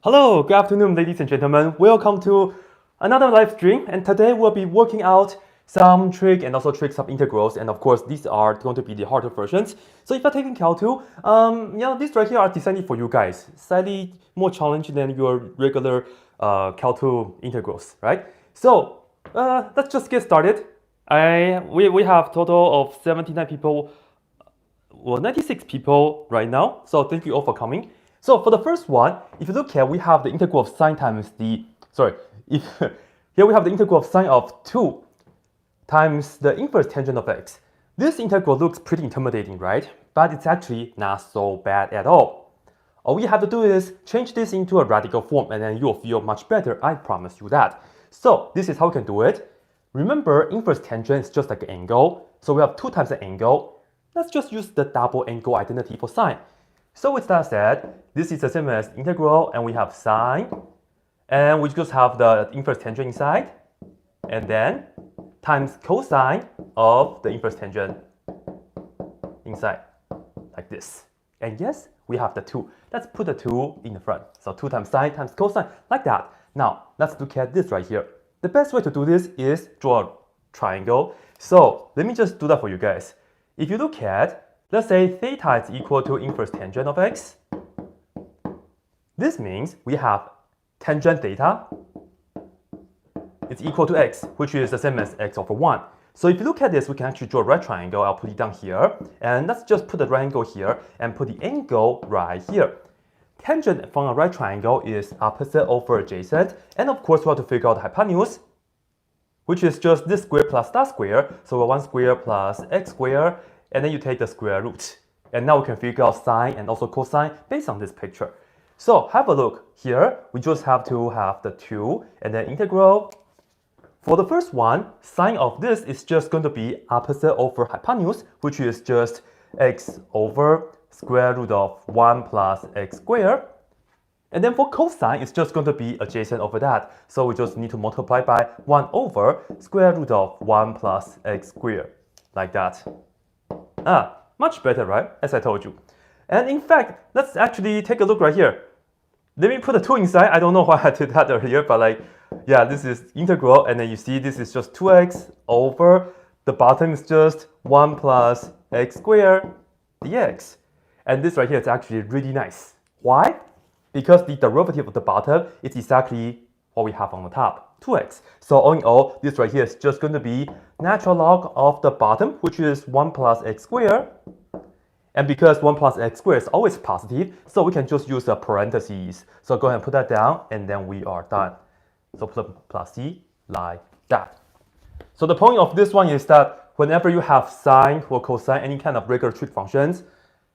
Hello, good afternoon, ladies and gentlemen. Welcome to another live stream. And today we'll be working out some trig and also trig subintegrals. And of course, these are going to be the harder versions. So if you're taking Cal 2, these right here are designed for you guys. Slightly more challenging than your regular Cal 2 integrals, right? So let's just get started. We have total of 79 people, well, 96 people right now. So thank you all for coming. So for the first one, if you look at, we have the integral of sine times the, here we have the integral of sine of 2 times the inverse tangent of x. This integral looks pretty intimidating, right? But it's actually not so bad at all. All we have to do is change this into a radical form and then you'll feel much better, I promise you that. So this is how we can do it. Remember, inverse tangent is just like an angle. So we have 2 times the angle. Let's just use the double angle identity for sine. So with that said, this is the same as integral, and we have sine, and we just have the inverse tangent inside, and then times cosine of the inverse tangent inside, like this. And yes, we have the 2. Let's put the 2 in the front. So 2 times sine times cosine, like that. Now, let's look at this right here. The best way to do this is draw a triangle. So let me just do that for you guys. If you look at, let's say theta is equal to inverse tangent of x. This means we have tangent theta is equal to x, which is the same as x over 1. So if you look at this, we can actually draw a right triangle. I'll put it down here. And let's just put the right angle here and put the angle right here. Tangent from a right triangle is opposite over adjacent. And of course, we have to figure out the hypotenuse, which is just this square plus that square. So 1 square plus x square. And then you take the square root. And now we can figure out sine and also cosine based on this picture. So have a look here. We just have to have the 2 and then integral. For the first one, sine of this is just going to be opposite over hypotenuse, which is just x over square root of 1 plus x squared. And then for cosine, it's just going to be adjacent over that. So we just need to multiply by 1 over square root of 1 plus x squared, like that. Much better, right? As I told you. And in fact, let's actually take a look right here. Let me put a 2 inside. I don't know why I did that earlier, but this is integral. And then you see this is just 2x over the bottom is just 1 plus x squared dx. And this right here is actually really nice. Why? Because the derivative of the bottom is exactly what we have on the top, 2x. So all in all, this right here is just going to be natural log of the bottom, which is 1 plus x squared. And because 1 plus x squared is always positive, so we can just use the parentheses. So go ahead and put that down, and then we are done. So put plus c like that. So the point of this one is that whenever you have sine or cosine, any kind of regular trig functions,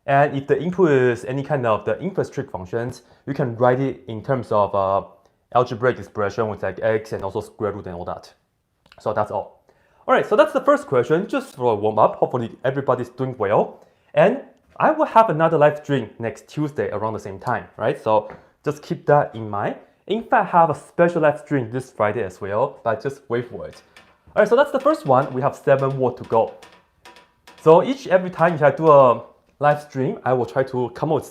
and if the input is any kind of the inverse trig functions, you can write it in terms of algebraic expression with like x and also square root and all that. So that's all. All right, so that's the first question, just for a warm up. Hopefully everybody's doing well. And I will have another live stream next Tuesday around the same time, right? So just keep that in mind. In fact, I have a special live stream this Friday as well, but just wait for it. All right, so that's the first one. We have 7 more to go. So every time if I do a live stream, I will try to come up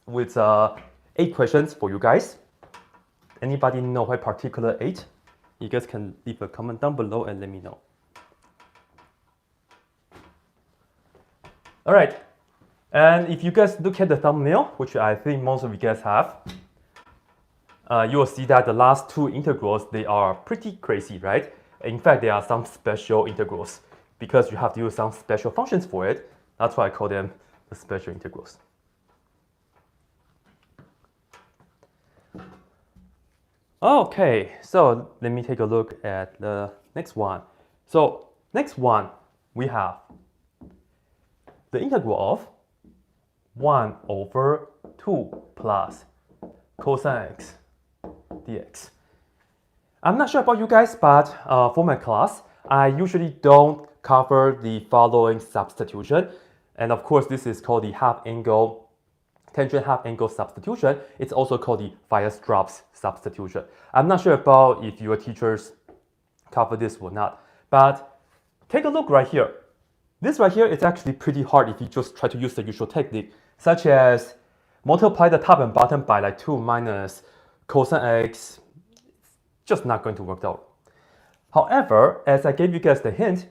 with 8 questions for you guys. Anybody know why particular 8? You guys can leave a comment down below and let me know. All right, and if you guys look at the thumbnail, which I think most of you guys have, you will see that the last 2 integrals, they are pretty crazy, right? In fact, there are some special integrals because you have to use some special functions for it. That's why I call them the special integrals. Okay, so let me take a look at the next one. So next one, we have the integral of 1 over 2 plus cosine x dx. I'm not sure about you guys, but for my class, I usually don't cover the following substitution. And of course, this is called the tangent half angle substitution. It's also called the Weierstrass substitution. I'm not sure about if your teachers cover this or not, but take a look right here. This right here is actually pretty hard if you just try to use the usual technique, such as multiply the top and bottom by like 2 minus cosine x, just not going to work out. However, as I gave you guys the hint,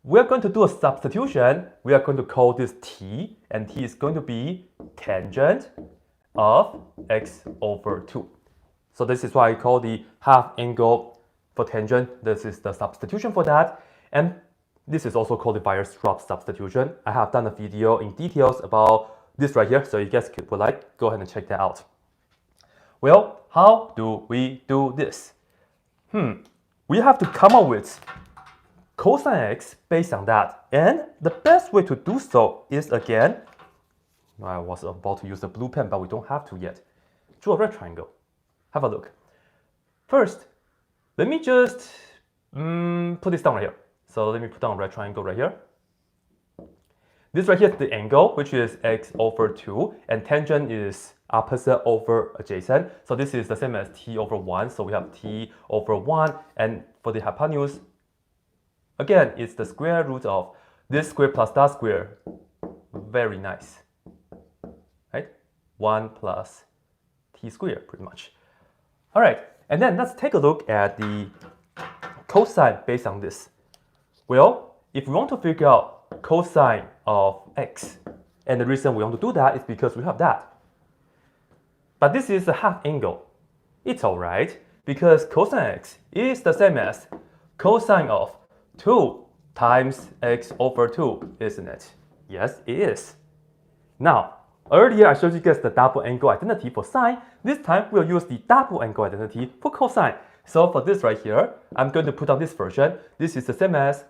we're going to do a substitution. We are going to call this t, and t is going to be tangent of x over 2. So this is why I call the half angle for tangent. This is the substitution for that. And this is also called the Weierstrass substitution. I have done a video in details about this right here, so you guys would like, go ahead and check that out. Well, how do we do this? We have to come up with cosine x based on that. And the best way to do so is, again, I was about to use the blue pen, but we don't have to yet. Draw a red triangle. Have a look. First, let me just put this down right here. So let me put down a red triangle right here. This right here is the angle, which is x over 2, and tangent is opposite over adjacent. So this is the same as t over 1. So we have t over 1, and for the hypotenuse, again, it's the square root of this square plus that square. Very nice, right? 1 plus t squared, pretty much. All right, and then let's take a look at the cosine based on this. Well, if we want to figure out cosine of x, and the reason we want to do that is because we have that. But this is a half angle. It's all right, because cosine x is the same as cosine of 2 times x over 2, isn't it? Yes, it is. Now, earlier I showed you guys the double angle identity for sine. This time we'll use the double angle identity for cosine. So for this right here, I'm going to put on this version. This is the same as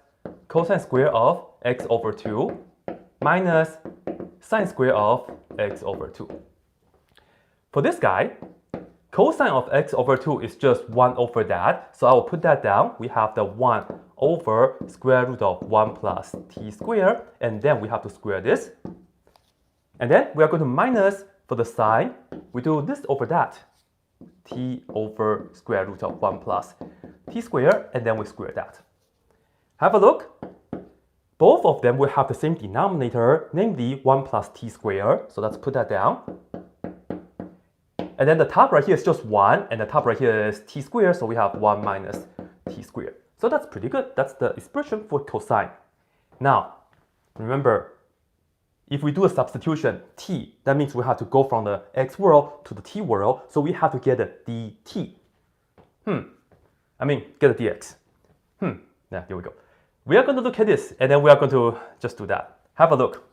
cosine square of x over 2 minus sine square of x over 2. For this guy, cosine of x over 2 is just 1 over that. So I will put that down. We have the 1 over square root of 1 plus t squared. And then we have to square this. And then we are going to minus for the sine. We do this over that. T over square root of 1 plus t squared. And then we square that. Have a look. Both of them will have the same denominator, namely 1 plus t squared. So let's put that down. And then the top right here is just 1, and the top right here is t squared, so we have 1 minus t squared. So that's pretty good. That's the expression for cosine. Now, remember, if we do a substitution, t, that means we have to go from the x world to the t world, so we have to get a dt. Get a dx. Yeah, here we go. We are going to look at this, and then we are going to just do that. Have a look.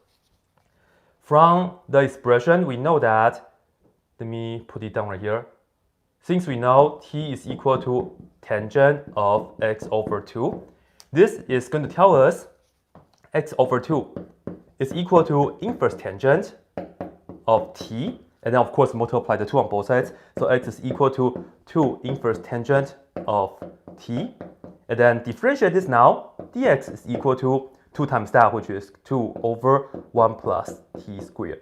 From the expression, we know that, let me put it down right here. Since we know t is equal to tangent of x over 2, this is going to tell us x over 2 is equal to inverse tangent of t, and then of course multiply the 2 on both sides. So x is equal to 2 inverse tangent of t, and then differentiate this now. Dx is equal to 2 times that, which is 2 over 1 plus t squared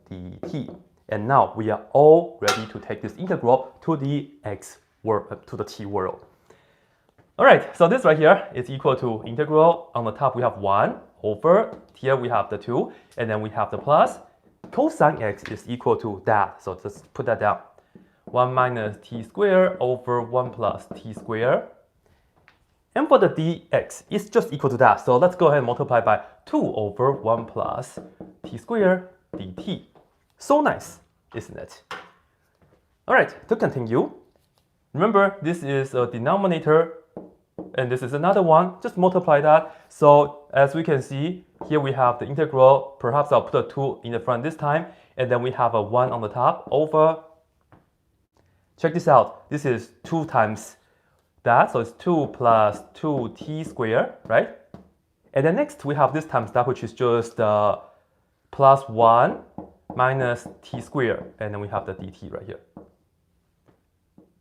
dt. And now we are all ready to take this integral to the x world, to the t world. All right, so this right here is equal to integral. On the top we have 1 over, here we have the 2, and then we have the plus. Cosine x is equal to that, so just put that down. 1 minus t squared over 1 plus t squared. And for the dx, it's just equal to that. So let's go ahead and multiply by 2 over 1 plus t squared dt. So nice, isn't it? All right, to continue, remember this is a denominator and this is another one. Just multiply that. So as we can see, here we have the integral. Perhaps I'll put a 2 in the front this time, and then we have a 1 on the top over. Check this out. This is 2 times that, so it's 2 plus 2t squared, right? And then next we have this times that, which is just plus 1 minus t squared, and then we have the dt right here.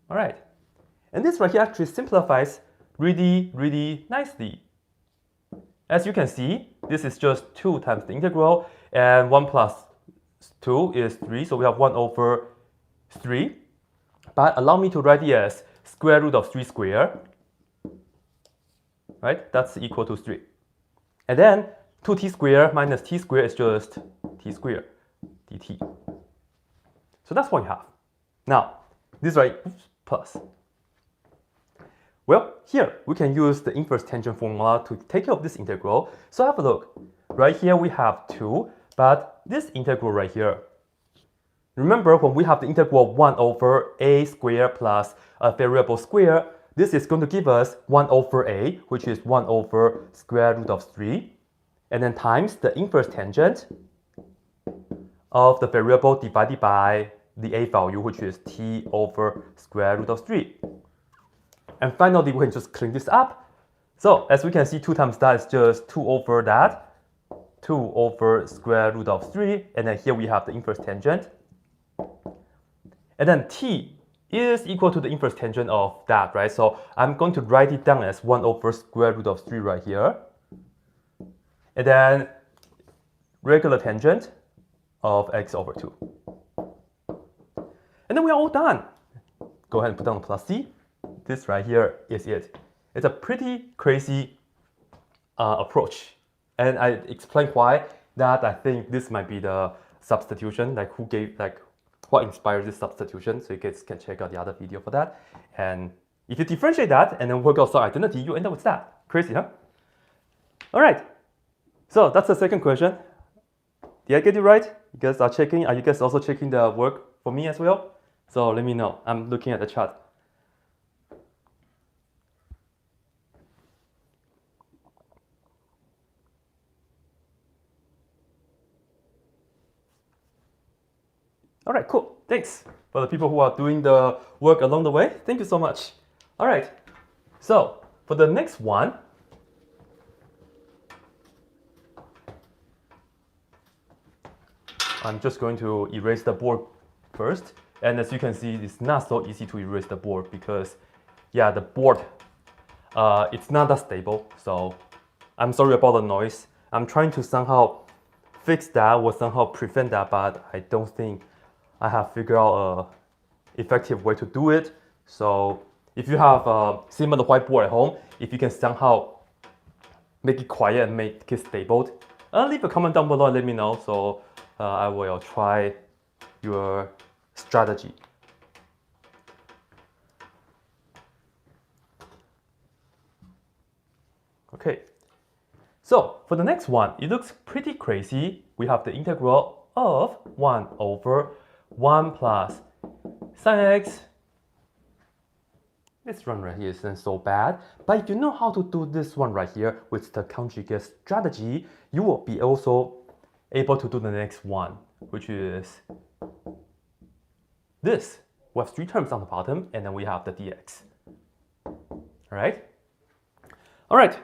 All right, and this right here actually simplifies really, really nicely. As you can see, this is just 2 times the integral, and 1 plus 2 is 3, so we have 1 over 3. But allow me to write it as square root of 3 squared, right? That's equal to 3. And then 2t squared minus t squared is just t squared dt. So that's what we have. Now, this right, oops, plus. Well, here we can use the inverse tangent formula to take care of this integral. So have a look. Right here we have 2, but this integral right here, remember when we have the integral of 1 over a squared plus a variable square, this is going to give us 1 over a, which is 1 over square root of 3, and then times the inverse tangent of the variable divided by the a value, which is t over square root of 3. And finally, we can just clean this up. So as we can see, 2 times that is just 2 over that, 2 over square root of 3, and then here we have the inverse tangent. And then t is equal to the inverse tangent of that, right? So I'm going to write it down as 1 over square root of 3 right here. And then regular tangent of x over 2. And then we are all done. Go ahead and put down the plus c. This right here is it. It's a pretty crazy approach. And I explained why that I think this might be the substitution, like who gave, like what inspired this substitution. So you guys can check out the other video for that. And if you differentiate that and then work out some identity, you end up with that. Crazy, huh? All right. So that's the second question. Did I get it right? You guys are checking. Are you guys also checking the work for me as well? So let me know. I'm looking at the chart. All right, cool. Thanks for the people who are doing the work along the way. Thank you so much. All right. So for the next one, I'm just going to erase the board first. And as you can see, it's not so easy to erase the board because, yeah, the board, it's not that stable. So I'm sorry about the noise. I'm trying to somehow fix that or somehow prevent that, but I don't think I have figured out an effective way to do it. So if you have a similar whiteboard at home, if you can somehow make it quiet and make it stable, leave a comment down below and let me know. So I will try your strategy. Okay, so for the next one, it looks pretty crazy. We have the integral of 1 over 1 plus sin x. This one right here isn't so bad, but if you know how to do this one right here with the conjugate strategy, you will be also able to do the next one, which is this. We have 3 terms on the bottom, and then we have the dx. All right? All right,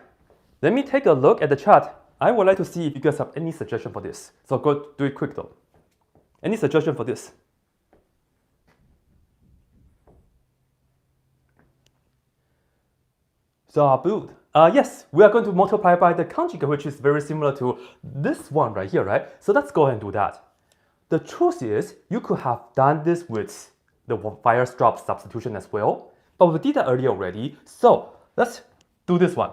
let me take a look at the chart. I would like to see if you guys have any suggestion for this. So go do it quick though. Any suggestion for this? So Abud, yes, we are going to multiply by the conjugate, which is very similar to this one right here, right? So let's go ahead and do that. The truth is, you could have done this with the Weierstrass substitution as well, but we did that earlier already. So let's do this one.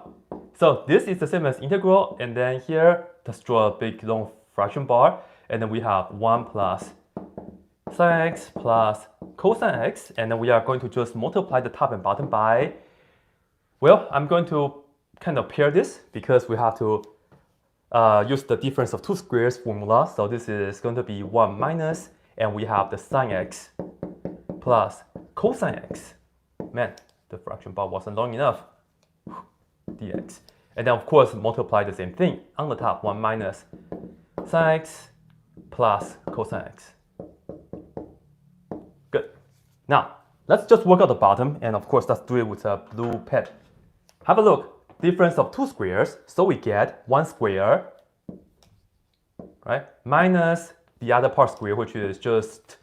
So this is the same as integral, and then here, let's draw a big long fraction bar, and then we have 1 plus sin x plus cosine x, and then we are going to just multiply the top and bottom by, well, I'm going to kind of pair this because we have to use the difference of two squares formula. So this is going to be 1 minus, and we have the sin x plus cosine x. Man, the fraction bar wasn't long enough. Dx. And then of course multiply the same thing on the top, 1 minus sin x plus cosine x. Good. Now let's just work out the bottom, and of course let's do it with a blue pen. Have a look. Difference of two squares, so we get 1 square, right, minus the other part square, which is just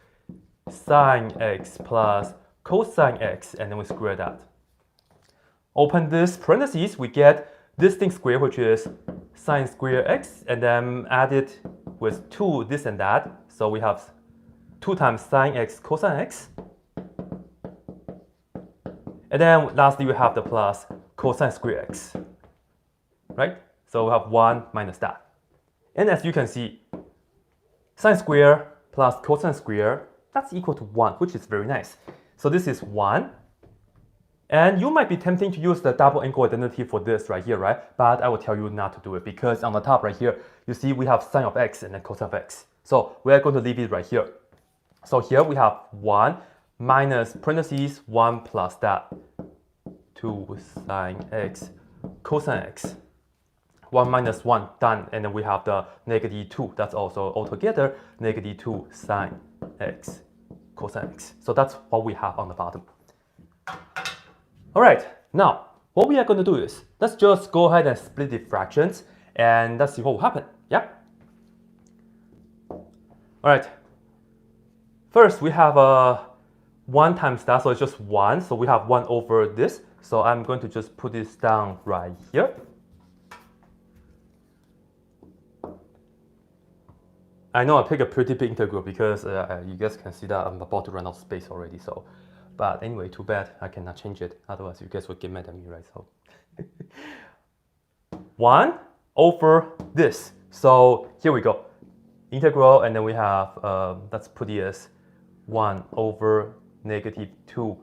sin x plus cosine x, and then we square that. Open this parentheses, we get this thing square, which is sin square x, and then add it with 2 this and that. So we have 2 times sin x cosine x. And then lastly, we have the plus cosine square x, right? So we have 1 minus that. And as you can see, sin square plus cosine square, that's equal to 1, which is very nice. So this is 1. And you might be tempting to use the double angle identity for this right here, right? But I will tell you not to do it because on the top right here, you see we have sine of x and then cosine of x. So we are going to leave it right here. So here we have 1 minus parentheses 1 plus that 2 sine x cosine x. 1 minus 1 done, and then we have the negative 2. That's also altogether negative 2 sine x cosine x. So that's what we have on the bottom. All right, now what we are going to do is let's just go ahead and split the fractions and let's see what will happen. Yeah. All right. First, we have 1 times that, so it's just 1. So we have 1 over this. So I'm going to just put this down right here. I know I picked a pretty big integral because you guys can see that I'm about to run out of space already. So, but anyway, too bad I cannot change it. Otherwise, you guys would get mad at me, right? So, 1 over this. So here we go. Integral, and then we have, let's put it as 1 over negative 2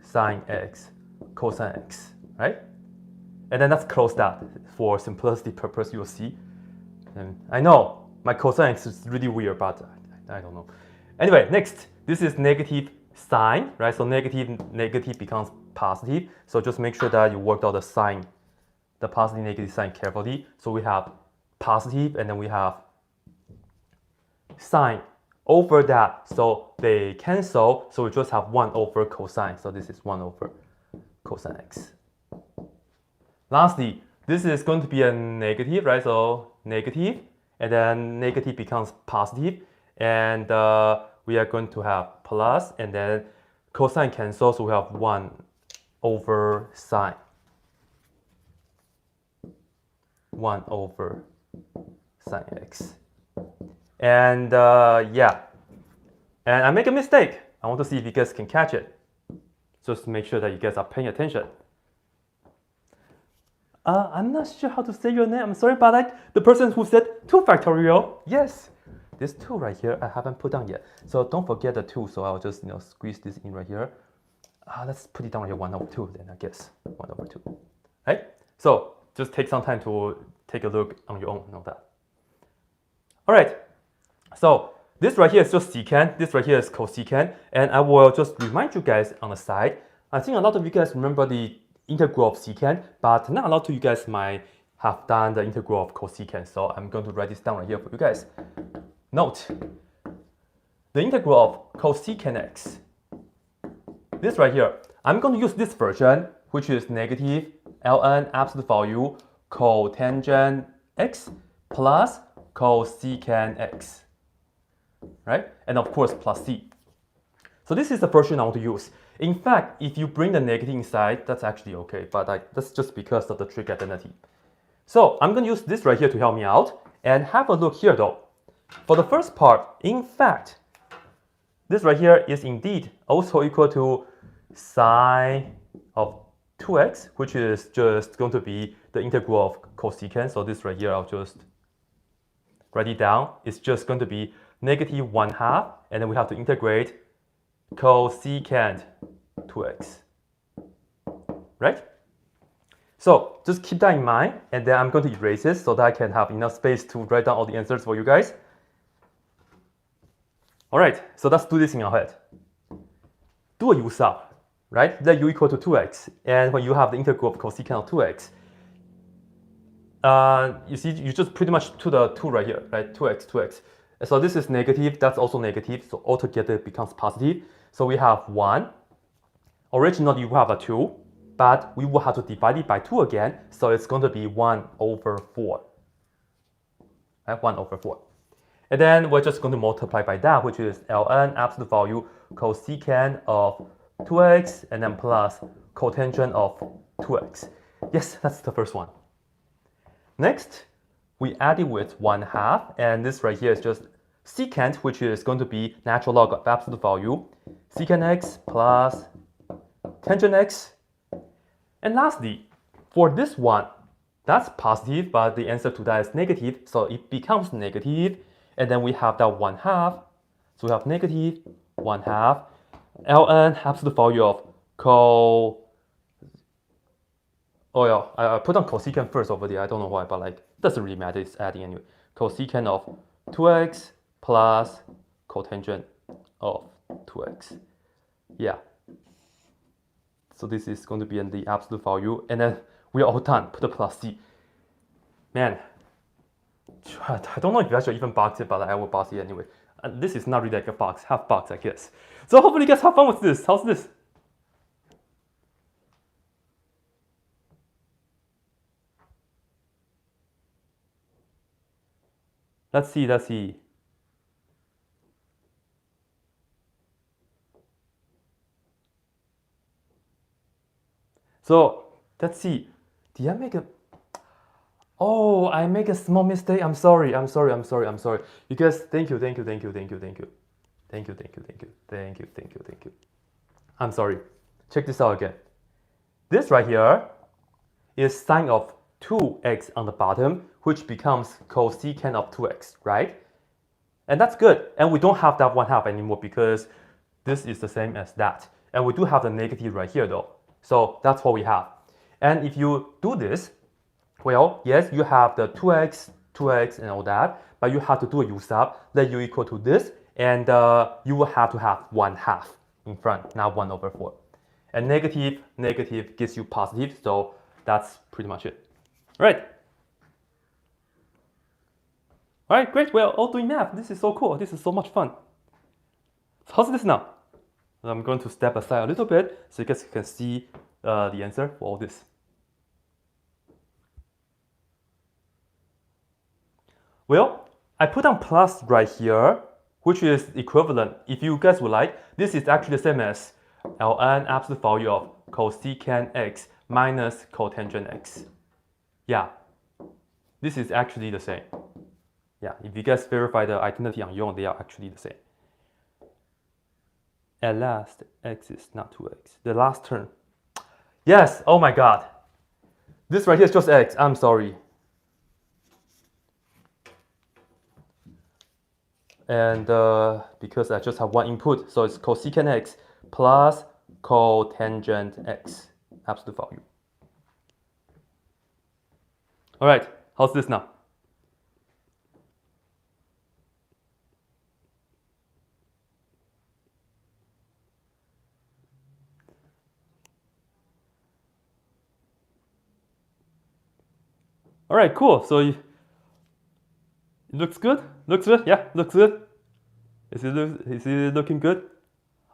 sine x cosine x, right? And then let's close that for simplicity purpose, you'll see. And I know my cosine x is really weird, but I don't know. Anyway, next, this is negative sine, right? So negative becomes positive. So just make sure that you worked out the sign, the positive negative sign carefully. So we have positive, and then we have sine over that. So they cancel. So we just have 1 over cosine. So this is 1 over cosine x. Lastly, this is going to be a negative, right? So negative, and then negative becomes positive, and we are going to have plus, and then cosine cancels, so we have 1 over sine. 1 over sine x. And yeah, and I make a mistake. I want to see if you guys can catch it. Just make sure that you guys are paying attention. I'm not sure how to say your name. I'm sorry about that. The person who said 2 factorial. Yes, this 2 right here I haven't put down yet. So don't forget the 2. So I'll just squeeze this in right here. Let's put it down here 1 over 2 then I guess 1 over 2. Right? So just take some time to take a look on your own and all that. All right. So this right here is just secant. This right here is cosecant. And I will just remind you guys on the side. I think a lot of you guys remember the integral of secant, but not a lot of you guys might have done the integral of cosecant. So I'm going to write this down right here for you guys. Note, the integral of cosecant x, this right here, I'm going to use this version, which is negative ln absolute value cotangent x plus cosecant x, right? And of course, plus c. So this is the version I want to use. In fact, if you bring the negative inside, that's actually okay, but that's just because of the trig identity. So I'm going to use this right here to help me out, and have a look here though. For the first part, in fact, this right here is indeed also equal to sine of 2x, which is just going to be the integral of cosecant. So this right here, I'll just write it down. It's just going to be negative 1/2, and then we have to integrate cosecant 2x, right? So just keep that in mind, and then I'm going to erase it so that I can have enough space to write down all the answers for you guys. All right, so let's do this in our head. Do a u sub, right? Let u equal to 2x, and when you have the integral of cosecant of 2x, you see, you just pretty much to the 2 right here, right? 2x. So this is negative, that's also negative, so altogether it becomes positive. So we have 1. Originally you have a 2, but we will have to divide it by 2 again, so it's going to be 1 over 4. Right? 1 over 4. And then we're just going to multiply by that, which is ln absolute value cosecant of 2x, and then plus cotangent of 2x. Yes, that's the first one. Next, we add it with 1/2, and this right here is just secant, which is going to be natural log of absolute value, secant x plus tangent x. And lastly, for this one, that's positive, but the answer to that is negative, so it becomes negative, and then we have that 1/2, so we have negative 1/2. ln absolute value of co. Oh yeah, I put on cosecant first over there. I don't know why, but like doesn't really matter. It's adding anyway. Cosecant of 2x plus cotangent of 2x. Yeah. So this is going to be in the absolute value, and then we are all done. Put a plus c. Man, I don't know if I should even box it, but I will box it anyway. And this is not really like a box, half box, I guess. So hopefully you guys have fun with this. How's this? Let's see, let's see. So let's see. Did I make a... Oh, I make a small mistake. I'm sorry. You guys, thank you. I'm sorry. Check this out again. This right here is sine of 2x on the bottom, which becomes cosecant of 2x, right? And that's good. And we don't have that 1/2 anymore because this is the same as that. And we do have the negative right here though. So that's what we have. And if you do this, well, yes, you have the 2x, and all that, but you have to do a u sub, let u equal to this, and you will have to have 1/2 in front, not 1/4. And negative gives you positive, so that's pretty much it. All right. All right, great. We're all doing math. This is so cool. This is so much fun. So how's this now? I'm going to step aside a little bit so you guys can see the answer for all this. Well, I put on plus right here, which is equivalent. If you guys would like, this is actually the same as ln absolute value of cosecant x minus cotangent x. Yeah, this is actually the same. Yeah, if you guys verify the identity on your own, they are actually the same. At last, x is not 2x. The last term. Yes, oh my god. This right here is just x. I'm sorry. And because I just have one input, so it's cosecant x plus cotangent x, absolute value. All right, how's this now? All right, cool. So it looks good. Looks good. Yeah, looks good. Is it looking good?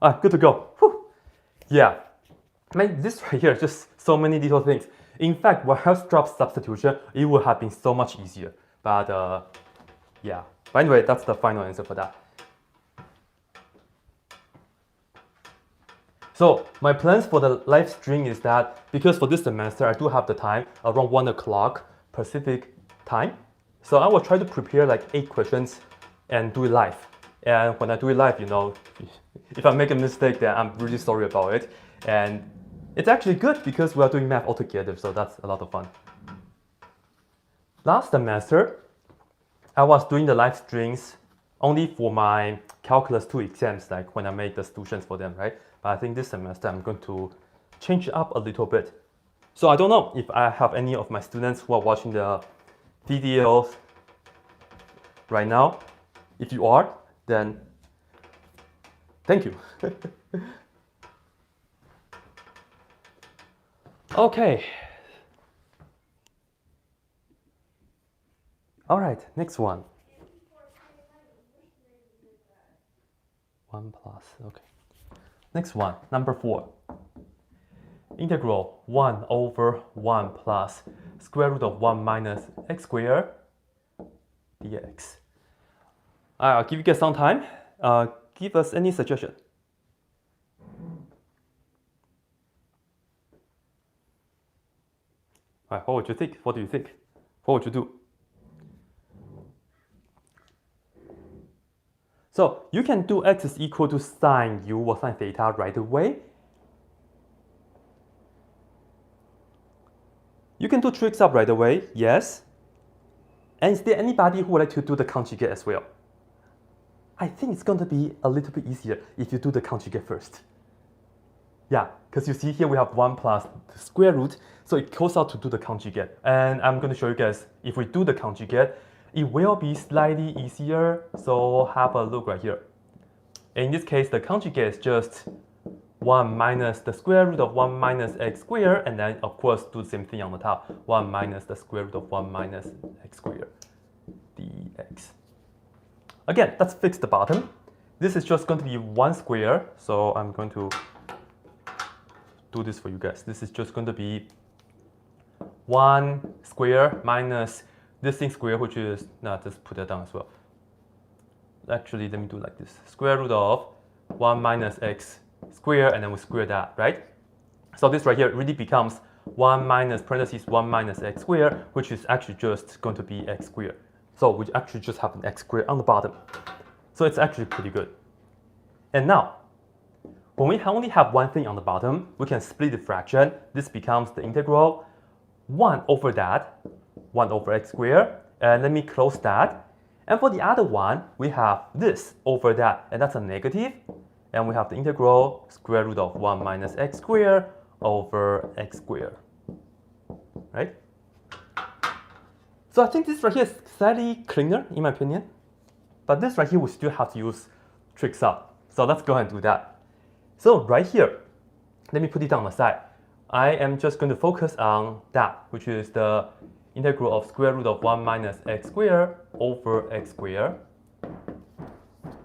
Ah, good to go. Whew. Yeah. Man, this right here, just so many little things. In fact, without drop substitution, it would have been so much easier. But yeah. But anyway, that's the final answer for that. So my plans for the live stream is that because for this semester I do have the time around 1 o'clock Pacific time. So I will try to prepare like 8 questions and do it live. And when I do it live, you know, if I make a mistake, then I'm really sorry about it. And it's actually good because we are doing math all together, so that's a lot of fun. Last semester, I was doing the live streams only for my Calculus 2 exams, like when I made the solutions for them, right? But I think this semester I'm going to change it up a little bit. So I don't know if I have any of my students who are watching the videos right now. If you are, then thank you. Okay. All right, next one. 1 plus, okay. Next one, number 4. Integral 1 over 1 plus square root of 1 minus x squared dx. I'll give you guys some time. Give us any suggestion. All right, what would you think? What do you think? What would you do? So you can do x is equal to sine u or sine theta right away. You can do Trig sub right away, yes. And is there anybody who would like to do the conjugate as well? I think it's going to be a little bit easier if you do the conjugate first. Yeah, because you see here we have 1 plus the square root, so it goes out to do the conjugate. And I'm going to show you guys, if we do the conjugate, it will be slightly easier, so have a look right here. In this case, the conjugate is just 1 minus the square root of 1 minus x squared, and then of course do the same thing on the top, 1 minus the square root of 1 minus x squared dx. Again, let's fix the bottom. This is just going to be 1 square, so I'm going to do this for you guys. This is just going to be 1 square minus this thing square, which is, just put that down as well. Actually, let me do like this. Square root of 1 minus x squared, and then we square that, right? So this right here really becomes 1 minus parentheses 1 minus x squared, which is actually just going to be x squared. So we actually just have an x squared on the bottom. So it's actually pretty good. And now, when we only have one thing on the bottom, we can split the fraction. This becomes the integral 1 over that, 1 over x squared. And let me close that. And for the other one, we have this over that, and that's a negative. And we have the integral square root of 1 minus x squared over x squared, right? So I think this right here is slightly cleaner, in my opinion. But this right here, we still have to use Trig sub. So let's go ahead and do that. So right here, let me put it on the side. I am just going to focus on that, which is the integral of square root of 1 minus x squared over x squared.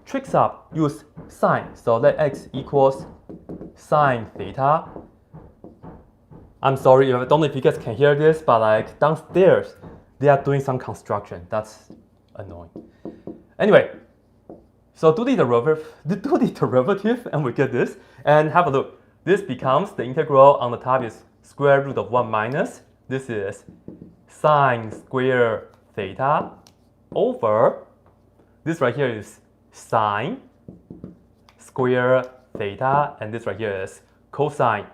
Trig sub, use sine, so let x equals sine theta. I'm sorry, I don't know if you guys can hear this, but like downstairs, they are doing some construction. That's annoying. Anyway, so do the derivative, and we get this. And have a look. This becomes the integral on the top is square root of 1 minus. This is sine square theta over, this right here is sine square theta, and this right here is cosine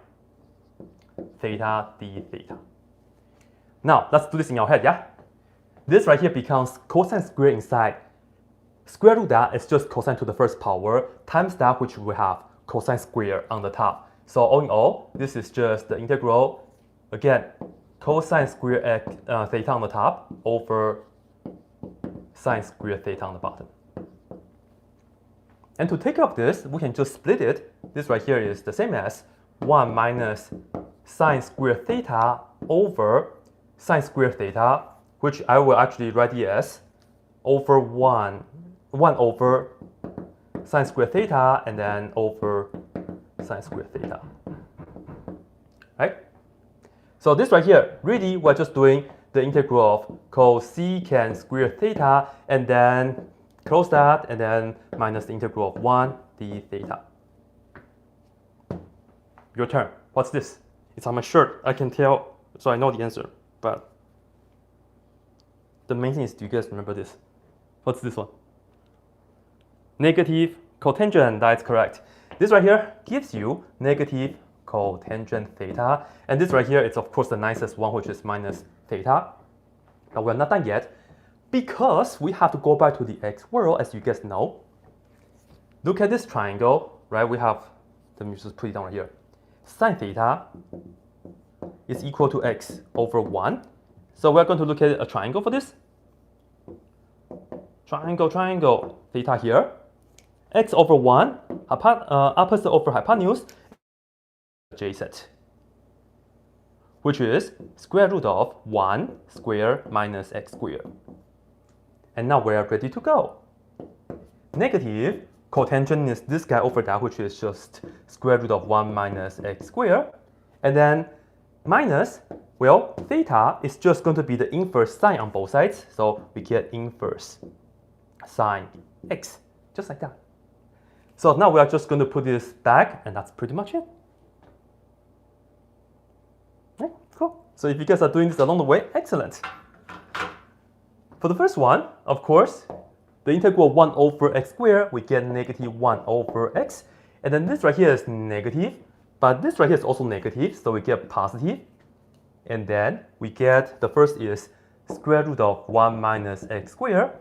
theta d theta. Now, let's do this in our head, yeah? This right here becomes cosine squared inside. Square root that is just cosine to the first power times that which we have cosine squared on the top. So all in all, this is just the integral, again, cosine squared theta on the top over sine squared theta on the bottom. And to take care of this, we can just split it. This right here is the same as 1 minus sine squared theta over sine squared theta, which I will actually write it as over 1 over sine squared theta, and then over sine squared theta. Right? So this right here, really we're just doing the integral of cosecant squared theta, and then close that, and then minus the integral of 1 d theta. Your turn. What's this? It's on my shirt. I can tell, so I know the answer. But the main thing is, do you guys remember this? What's this one? Negative cotangent, that's correct. This right here gives you negative cotangent theta. And this right here is of course the nicest one, which is minus theta. But we're not done yet, because we have to go back to the x world, as you guys know. Look at this triangle, right? We have, let me just put it down right here. Sine theta is equal to x over 1. So we're going to look at a triangle for this. Triangle, theta here. X over 1, opposite over hypotenuse, adjacent, which is square root of 1 squared minus x squared. And now we're ready to go. Negative cotangent is this guy over that, which is just square root of 1 minus x squared. And then minus, well, theta is just going to be the inverse sine on both sides. So we get inverse sine x, just like that. So now we are just going to put this back, and that's pretty much it. Okay, cool. So if you guys are doing this along the way, excellent. For the first one, of course, the integral 1 over x squared, we get negative 1 over x. And then this right here is negative, but this right here is also negative, so we get positive. And then we get, the first is square root of 1 minus x squared.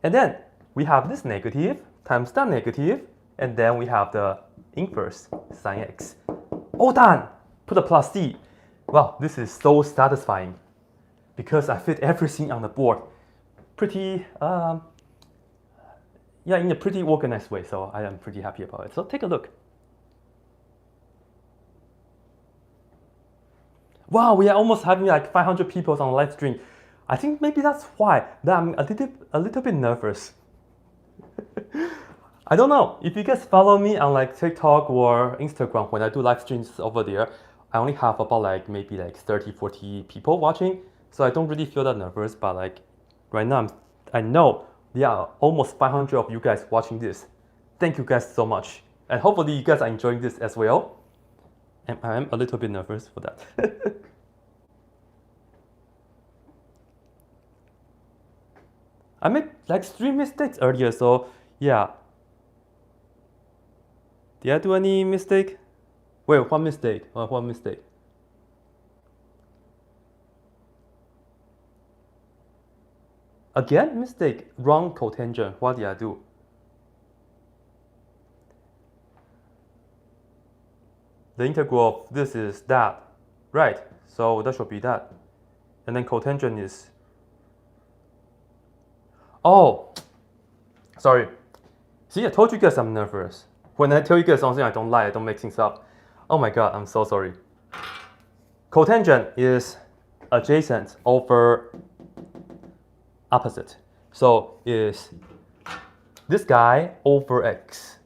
And then we have this negative times that negative, and then we have the inverse sine x. All done! Put a plus c. Wow, this is so satisfying because I fit everything on the board pretty, yeah, in a pretty organized way. So I am pretty happy about it. So take a look. Wow, we are almost having like 500 people on live stream. I think maybe that's why that I'm a little bit nervous. I don't know. If you guys follow me on like TikTok or Instagram, when I do live streams over there, I only have about like maybe like 30, 40 people watching. So I don't really feel that nervous, but like right now, I know there are almost 500 of you guys watching this. Thank you guys so much. And hopefully you guys are enjoying this as well. And I'm a little bit nervous for that. I made like 3 mistakes earlier, so yeah. Did I do any mistake? Wait, one mistake. One mistake. Again, mistake. Wrong cotangent. What did I do? The integral of this is that, right? So that should be that. And then cotangent is... Oh, sorry. See, I told you guys I'm nervous. When I tell you guys something, I don't lie, I don't make things up. Oh my god, I'm so sorry. Cotangent is adjacent over opposite. So is this guy over x.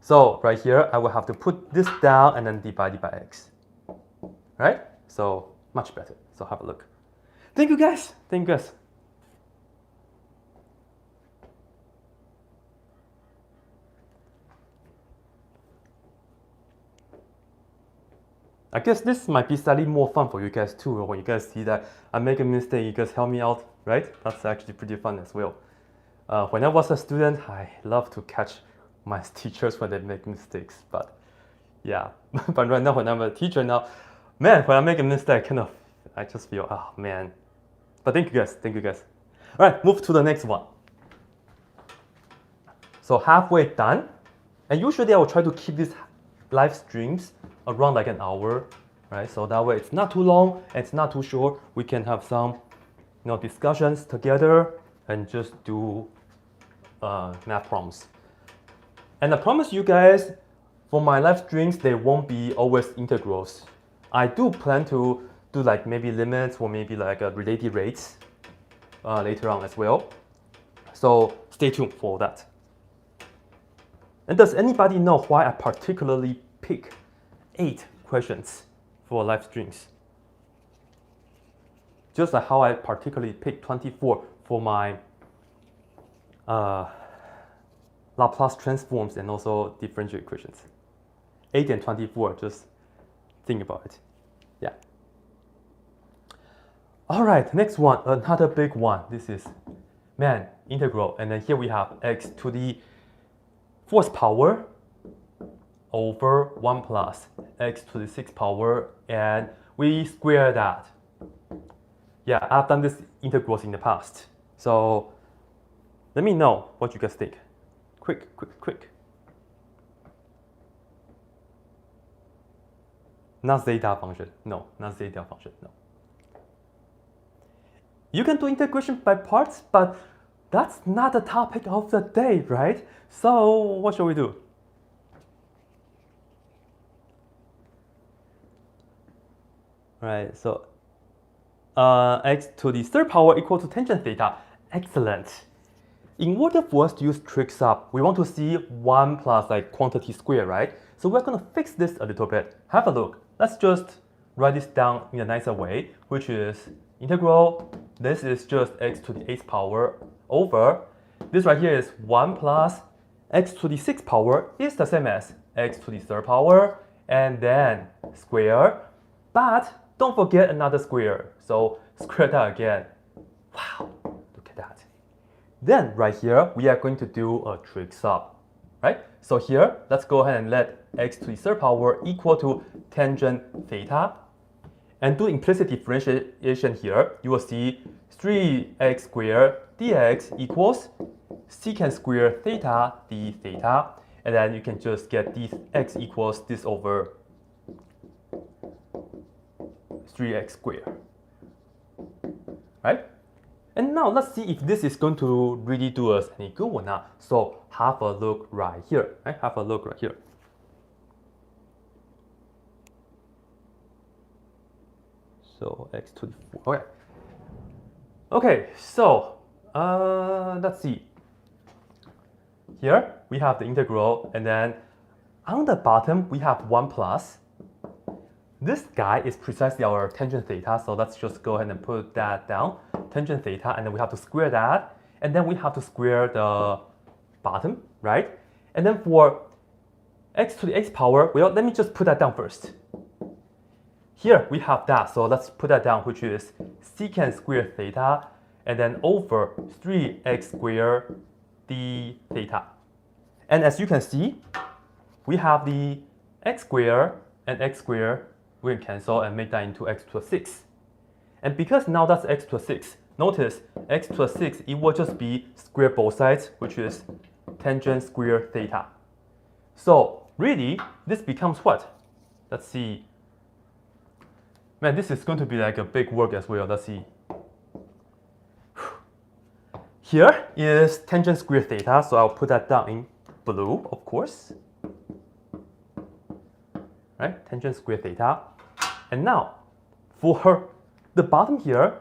So right here, I will have to put this down and then divide it by x. Right? So much better. So have a look. Thank you guys. Thank you guys. I guess this might be slightly more fun for you guys too. When you guys see that I make a mistake, you guys help me out, right? That's actually pretty fun as well. When I was a student, I love to catch my teachers when they make mistakes. But yeah, but right now when I'm a teacher now, man, when I make a mistake, I just feel, oh man. But thank you guys, thank you guys. All right, move to the next one. So halfway done, and usually I will try to keep these live streams around like an hour, right? So that way it's not too long and it's not too short. We can have some, discussions together and just do math problems. And I promise you guys, for my live streams, they won't be always integrals. I do plan to do like maybe limits or maybe like related rates later on as well. So stay tuned for that. And does anybody know why I particularly pick 8 questions for live streams? Just like how I particularly picked 24 for my Laplace transforms and also differential equations. 8 and 24, just think about it. Yeah. All right, next one, another big one. This is, man, integral. And then here we have x to the 4th power over 1 plus x to the 6th power, and we square that. Yeah, I've done this integrals in the past. So let me know what you guys think. Quick. Not zeta function. No, not zeta function. No. You can do integration by parts, but that's not the topic of the day, right? So what shall we do? Right, so x to the 3rd power equal to tangent theta. Excellent. In order for us to use trig sub, we want to see 1 plus like quantity square, right? So we're going to fix this a little bit. Have a look. Let's just write this down in a nicer way, which is integral. This is just x to the 8th power over. This right here is 1 plus x to the 6th power is the same as x to the 3rd power and then square. But don't forget another square. So square that again. Wow, look at that. Then right here, we are going to do a trig sub, right? So here, let's go ahead and let x to the 3rd power equal to tangent theta. And do implicit differentiation here. You will see 3x squared dx equals secant squared theta d theta. and then you can just get this x equals this over 3x squared, right? And now let's see if this is going to really do us any good or not. So have a look right here, right? Have a look right here. So x to the 4, okay. Okay, so let's see. Here we have the integral, and then on the bottom we have 1 plus. This guy is precisely our tangent theta, so let's just go ahead and put that down. Tangent theta, and then we have to square that, and then we have to square the bottom, right? And then for x to the x power, well, let me just put that down first. Here we have that, so let's put that down, which is secant squared theta, and then over 3x squared d theta. And as you can see, we have the x squared and x squared. We can cancel and make that into x plus 6. And because now that's x plus 6, notice x plus 6, it will just be square both sides, which is tangent square theta. So really, this becomes what? Let's see. Man, this is going to be like a big work as well. Let's see. Here is tangent square theta, so I'll put that down in blue, of course. Right, tangent square theta. And now, for the bottom here,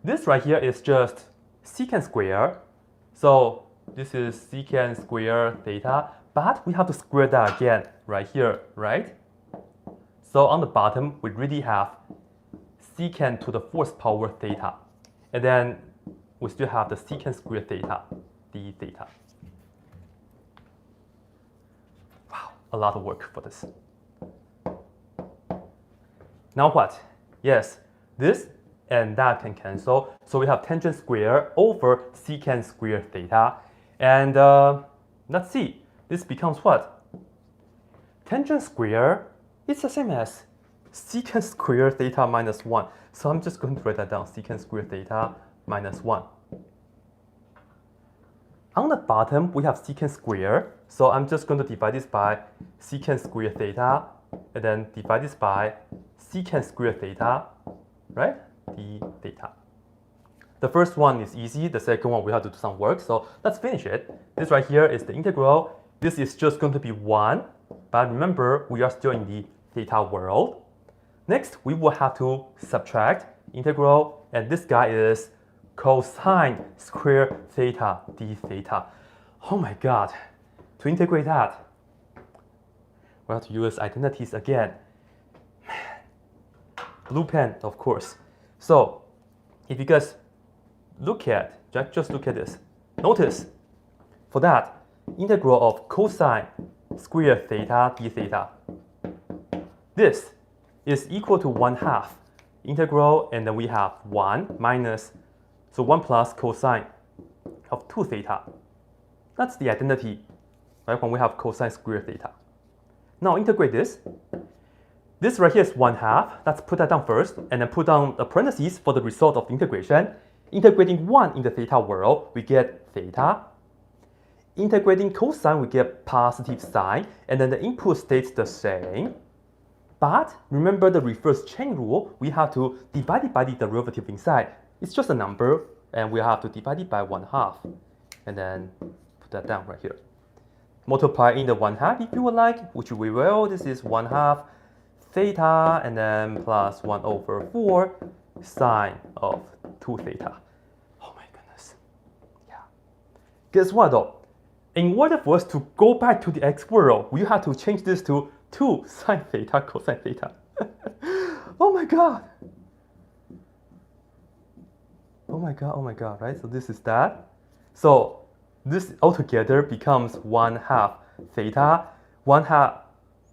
this right here is just secant square. So this is secant square theta, but we have to square that again right here, right? So on the bottom, we really have secant to the 4th power theta. And then we still have the secant square theta, d theta. Wow, a lot of work for this. Now what? Yes, this and that can cancel. So we have tangent square over secant square theta. And let's see, this becomes what? Tangent square is the same as secant square theta minus 1. So I'm just going to write that down, secant square theta minus 1. On the bottom, we have secant square. So I'm just going to divide this by secant square theta, and then divide this by secant square theta, right? D theta. The first one is easy. The second one, we have to do some work. So let's finish it. This right here is the integral. This is just going to be 1. But remember, we are still in the theta world. Next, we will have to subtract integral. And this guy is cosine square theta d theta. Oh my God. To integrate that, we have to use identities again. Blue pen, of course. So if you guys just look at this. Notice, for that, integral of cosine square theta d theta. This is equal to 1/2 integral, and then we have 1 minus, so 1 plus cosine of 2 theta. That's the identity, right, when we have cosine square theta. Now integrate this. This right here is 1/2. Let's put that down first, and then put down the parentheses for the result of integration. Integrating 1 in the theta world, we get theta. Integrating cosine, we get positive sign, and then the input stays the same. But remember the reverse chain rule, we have to divide it by the derivative inside. It's just a number, and we have to divide it by 1/2. And then put that down right here. Multiply in the 1/2 if you would like, which we will. This is 1/2 theta, and then plus 1/4 sine of 2 theta. Oh my goodness. Yeah. Guess what though? In order for us to go back to the x world, we have to change this to 2 sine theta cosine theta. Oh my God. Oh my God, oh my God, right? So this is that. So this altogether becomes 1/2 theta. 1/2,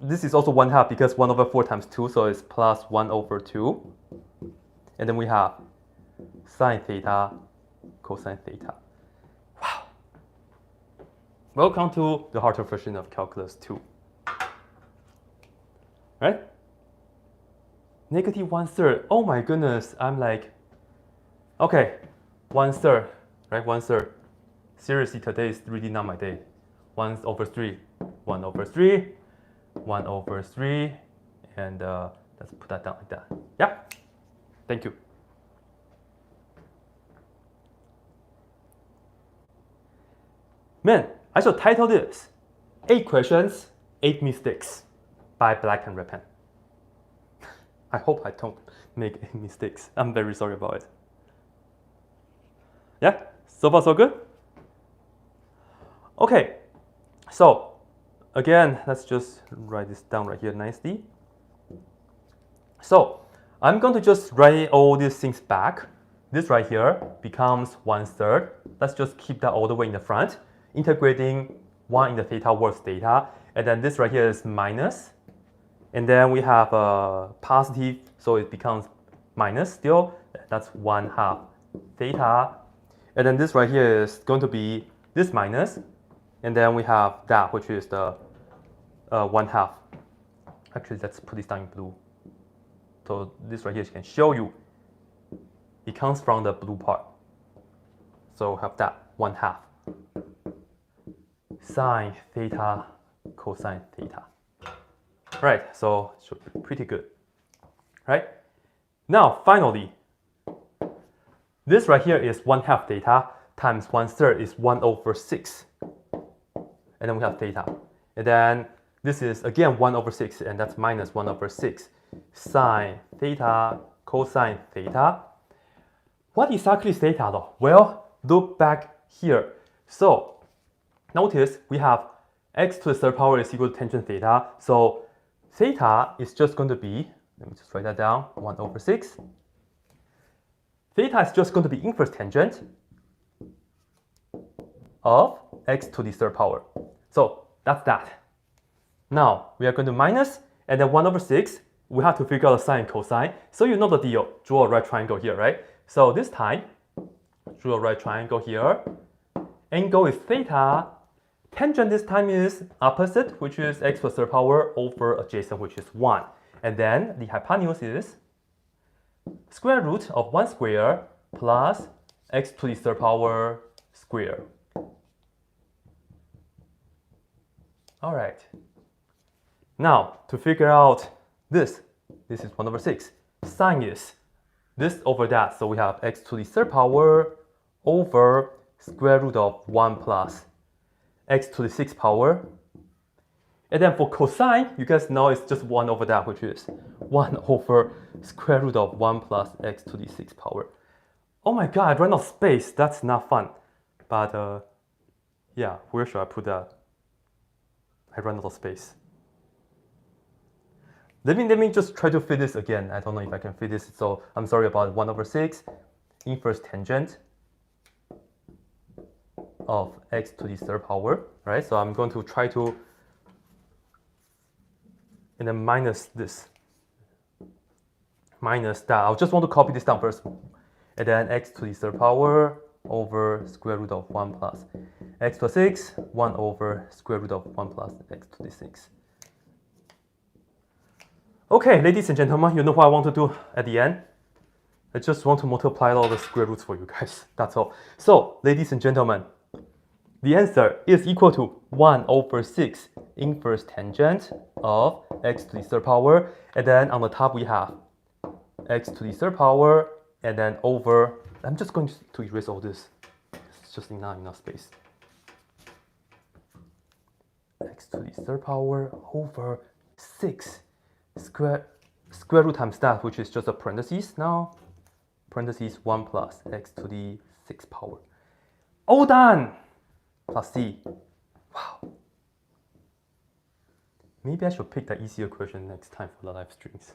this is also 1/2 because 1/4 times 2, so it's plus 1/2. And then we have sine theta cosine theta. Wow. Welcome to the harder version of calculus 2. Right? -1/3. Oh my goodness, I'm like, okay, 1/3, right? 1/3. Seriously, today is really not my day. 1/3. 1 over 3, 1 over 3, and let's put that down like that. Yeah, thank you. Man, I should title this 8 questions, 8 mistakes by Black and Red Pen. I hope I don't make any mistakes. I'm very sorry about it. Yeah, so far so good? Okay, so again, let's just write this down right here nicely. So I'm going to just write all these things back. This right here becomes 1/3. Let's just keep that all the way in the front, integrating 1 in the theta works theta. And then this right here is minus. And then we have a positive, so it becomes minus still. That's 1/2 theta. And then this right here is going to be this minus. And then we have that, which is the 1/2. Actually, let's put this down in blue. So this right here can show you it comes from the blue part. So have that 1/2 sine theta cosine theta. Right, so it should be pretty good. Right? Now finally, this right here is 1/2 theta times 1/3 is 1 over 6. And then we have theta. And then this is again 1 over 6, and that's minus 1 over 6 sine theta cosine theta. What exactly is theta though? Well, look back here. So notice we have x to the 3rd power is equal to tangent theta. So theta is just going to be, let me just write that down, 1 over 6. Theta is just going to be inverse tangent of x to the 3rd power. So that's that. Now we are going to minus, and then 1 over 6, we have to figure out the sine and cosine. So you know the deal, draw a right triangle here, right? So this time, draw a right triangle here. Angle is theta. Tangent this time is opposite, which is x to the 3rd power over adjacent, which is 1. And then the hypotenuse is square root of 1 square plus x to the 3rd power square. All right. Now to figure out this is 1 over 6. Sine is this over that, so we have x to the 3rd power over square root of 1 plus x to the 6th power. And then for cosine, you guys know it's just 1 over that, which is 1 over square root of 1 plus x to the 6th power. Oh my god, I ran out of space. That's not fun. But yeah, where should I put that? I ran out of space. Let me just try to fit this again. I don't know if I can fit this, so I'm sorry about 1 over 6 inverse tangent of x to the 3rd power, right? So I'm going to try to, and then minus this, minus that. I just want to copy this down first, and then x to the 3rd power over square root of 1 plus x to the 6, 1 over square root of 1 plus x to the 6. Okay, ladies and gentlemen, you know what I want to do at the end? I just want to multiply all the square roots for you guys. That's all. So, ladies and gentlemen, the answer is equal to 1 over 6 inverse tangent of x to the 3rd power. And then on the top we have x to the 3rd power, and then over, I'm just going to erase all this. It's just not enough space. X to the 3rd power over 6 square root times that, which is just a parentheses now. Parentheses 1 plus x to the 6th power. All done! Plus c. Wow. Maybe I should pick the easier question next time for the live streams.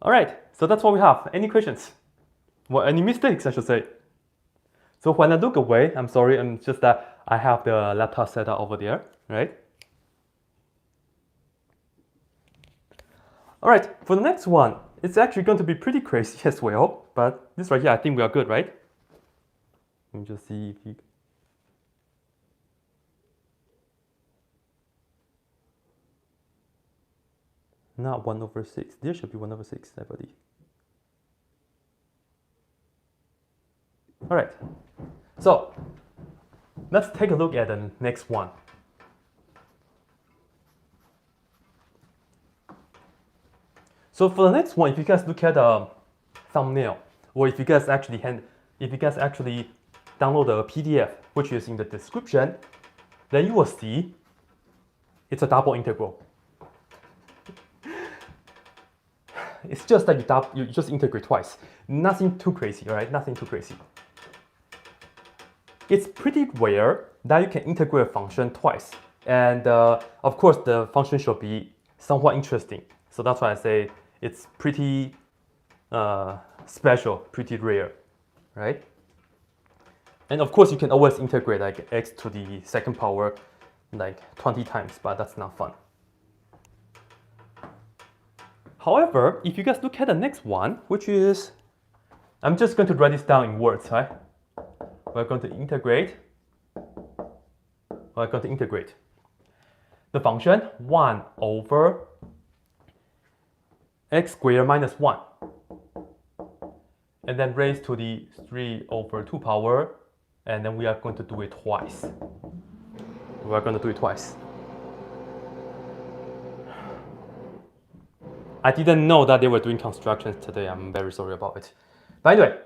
All right, so that's what we have. Any questions? Well, any mistakes, I should say. So when I look away, I'm sorry, I'm just that I have the laptop set up over there, right? All right, for the next one, it's actually going to be pretty crazy as well, but this right here, I think we are good, right? Let me just see if you... Not 1 over 6. There should be 1 over 6, I believe. All right. So let's take a look at the next one. So for the next one, if you guys look at the thumbnail, or if you guys actually download the PDF, which is in the description, then you will see it's a double integral. It's just like you just integrate twice. Nothing too crazy, all right? Nothing too crazy. It's pretty rare that you can integrate a function twice. And of course, the function should be somewhat interesting. So that's why I say it's pretty special, pretty rare, right? And of course, you can always integrate like x to the second power like 20 times, but that's not fun. However, if you guys look at the next one, which is, I'm just going to write this down in words, right? We're going to integrate the function 1 over x squared minus 1, and then raised to the 3 over 2 power, and then we are going to do it twice. We are going to do it twice. I didn't know that they were doing constructions today. I'm very sorry about it. But anyway,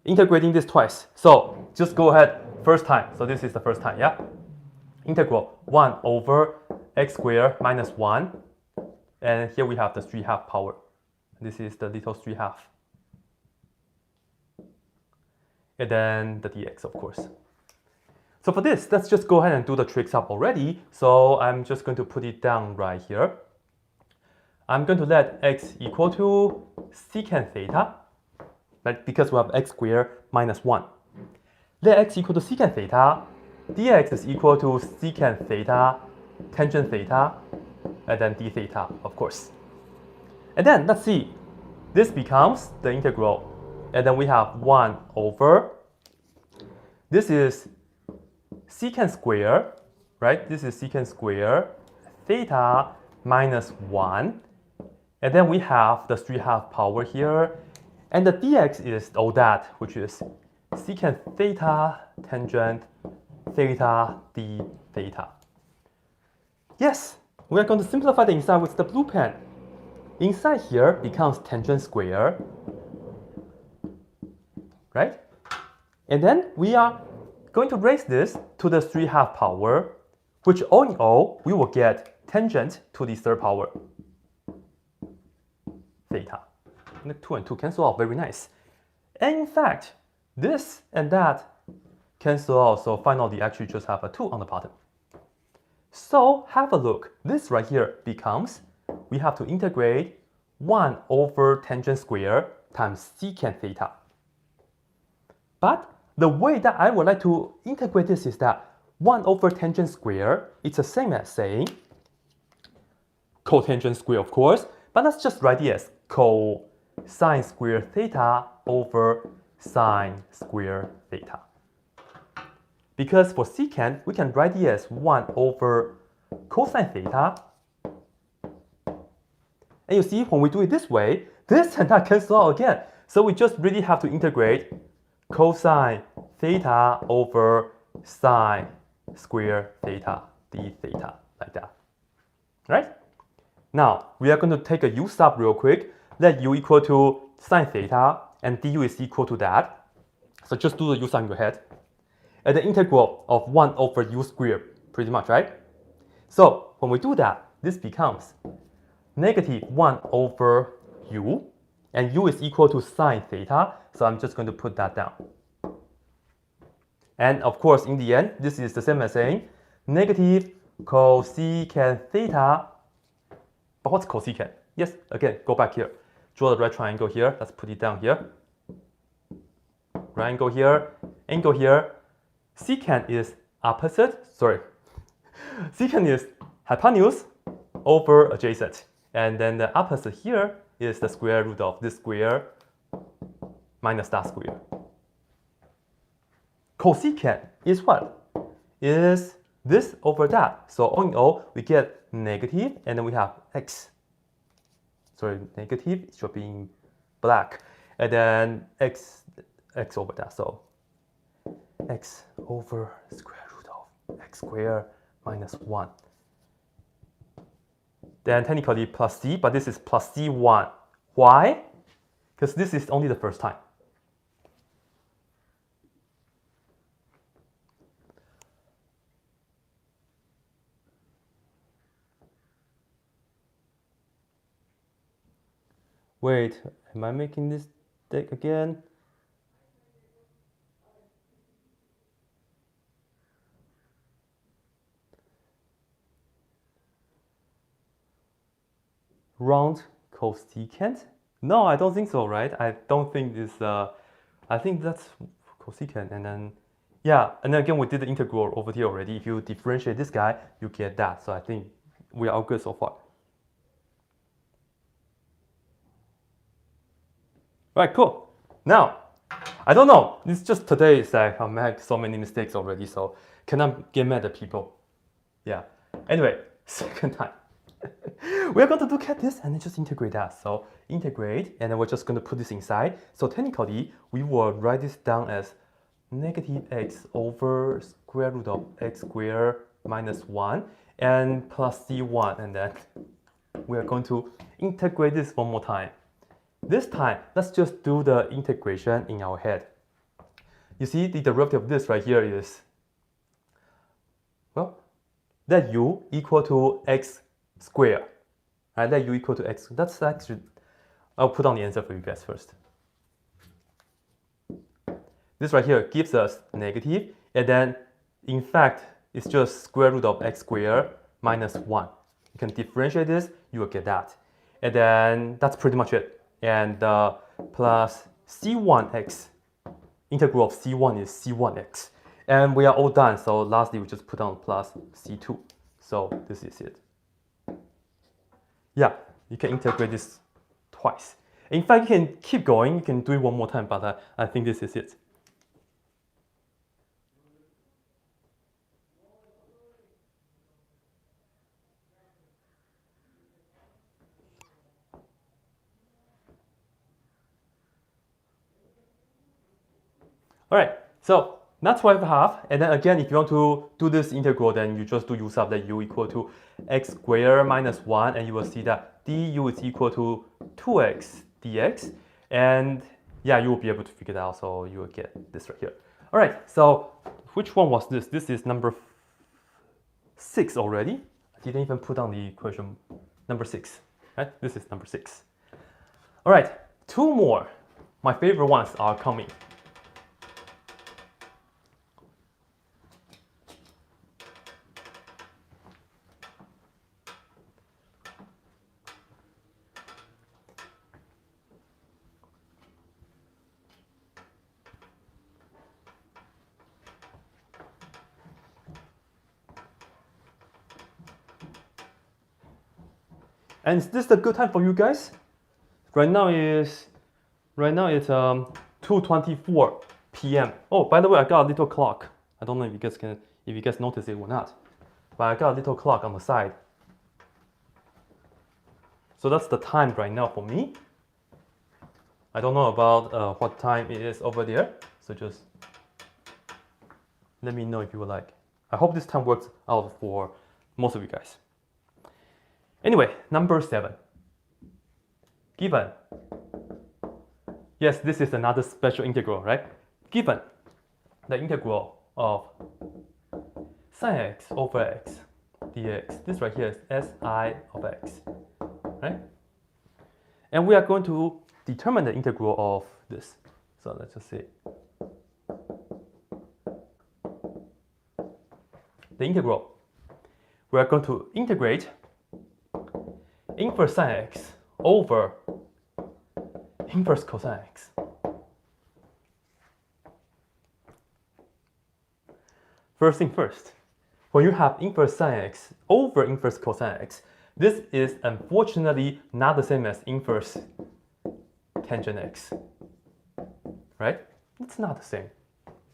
integrating this twice. So just go ahead, first time. So this is the first time, yeah? Integral 1 over x squared minus 1. And here we have the 3/2 power. This is the little 3/2. And then the dx, of course. So for this, let's just go ahead and do the tricks up already. So I'm just going to put it down right here. I'm going to let x equal to secant theta, right? Because we have x squared minus 1. Let x equal to secant theta, dx is equal to secant theta, tangent theta, and then d theta, of course. And then let's see, this becomes the integral. And then we have 1 over, this is secant square, right? This is secant square theta minus 1. And then we have the 3/2 power here. And the dx is all that, which is secant theta tangent theta d theta. Yes, we are going to simplify the inside with the blue pen. Inside here becomes tangent square, right? And then we are going to raise this to the 3/2 power, which all in all, we will get tangent to the third power, theta. And the 2 and 2 cancel out, very nice. And in fact, this and that cancel out, so finally actually just have a 2 on the bottom. So have a look, this right here becomes, we have to integrate 1 over tangent square times secant theta. But the way that I would like to integrate this is that 1 over tangent square, it's the same as saying cotangent square, of course, but let's just write it as cosine square theta over sine square theta. Because for secant, we can write it as 1 over cosine theta. And you see, when we do it this way, this and that cancel out again. So we just really have to integrate cosine theta over sine square theta d theta, like that. Right? Now, we are going to take a u sub real quick. Let u equal to sine theta, and du is equal to that. So just do the u sub in your head. And the integral of 1 over u squared, pretty much, right? So when we do that, this becomes negative 1 over u, and u is equal to sine theta, so I'm just going to put that down. And of course, in the end, this is the same as saying negative cosecant theta. But what's cosecant? Yes, again, go back here. Draw the right triangle here. Let's put it down here. Right angle here, angle here. Secant is opposite, secant is hypotenuse over adjacent. And then the opposite here is the square root of this square minus that square. Cosecant is what? Is this over that. So all in all, we get negative, and then we have x. sorry, negative, it should be in black. And then x over that, so x over square root of x squared minus 1. Then technically plus c, but this is plus c1. Why? Because this is only the first time. Wait, am I making this deck again? Round cosecant? No, I don't think so, right? I don't think this, I think that's cosecant, and then, yeah, and then again, we did the integral over here already. If you differentiate this guy, you get that. So I think we are all good so far. Right, cool. Now, I don't know. It's just today, it's like I made so many mistakes already, so cannot get mad at people. Yeah. Anyway, second time. We're going to look at this and then just integrate that. So integrate, and then we're just going to put this inside. So technically, we will write this down as negative x over square root of x squared minus 1 and plus c1. And then we are going to integrate this one more time. This time, let's just do the integration in our head. You see, the derivative of this right here is, well, let u equal to x squared. Right, let u equal to x. That's actually, I'll put on the answer for you guys first. This right here gives us negative, and then, in fact, it's just square root of x squared minus 1. You can differentiate this, you will get that. And then, that's pretty much it. And plus c1x, integral of c1 is c1x. And we are all done, so lastly we just put on plus c2. So this is it. Yeah, you can integrate this twice. In fact, you can keep going, you can do it one more time, but I think this is it. All right, so that's 12.5. And then again, if you want to do this integral, then you just do u sub that u equal to x squared minus 1, and you will see that du is equal to 2x dx. And yeah, you will be able to figure it out, so you will get this right here. All right, so which one was this? This is number 6 already. I didn't even put on the equation number 6. Right? This is number 6. All right, 2 more. My favorite ones are coming. And is this a good time for you guys? Right now it's 2:24 p.m. Oh, by the way, I got a little clock. I don't know if you guys notice it or not, but I got a little clock on the side. So that's the time right now for me. I don't know about what time it is over there. So just let me know if you would like. I hope this time works out for most of you guys. Anyway, number 7. Given. Yes, this is another special integral, right? Given the integral of sine x over x dx. This right here is si of x, right? And we are going to determine the integral of this. So let's just say the integral. We are going to integrate inverse sine x over inverse cosine x. First thing first, when you have inverse sine x over inverse cosine x, this is unfortunately not the same as inverse tangent x, right? It's not the same.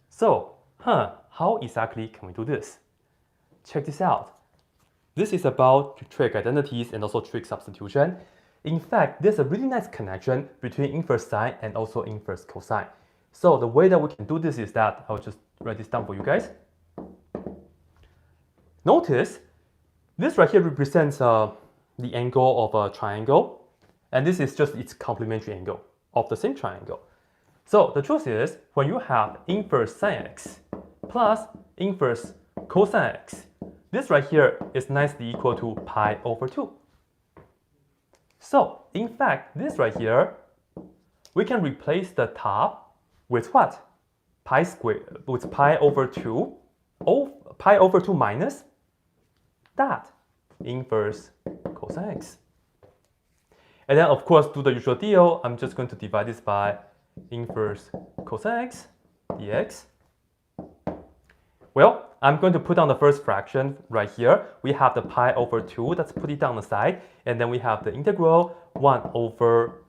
So, how exactly can we do this? Check this out. This is about trig identities and also trig substitution. In fact, there's a really nice connection between inverse sine and also inverse cosine. So the way that we can do this is that I'll just write this down for you guys. Notice this right here represents the angle of a triangle, and this is just its complementary angle of the same triangle. So the truth is, when you have inverse sine x plus inverse cosine x, this right here is nicely equal to pi over 2. So in fact, this right here, we can replace the top with what? Pi squared, with pi over 2, pi over 2 minus that, inverse cosine x. And then of course, do the usual deal. I'm just going to divide this by inverse cosine x dx. Well, I'm going to put down the first fraction right here. We have the pi over 2, let's put it down the side. And then we have the integral 1 over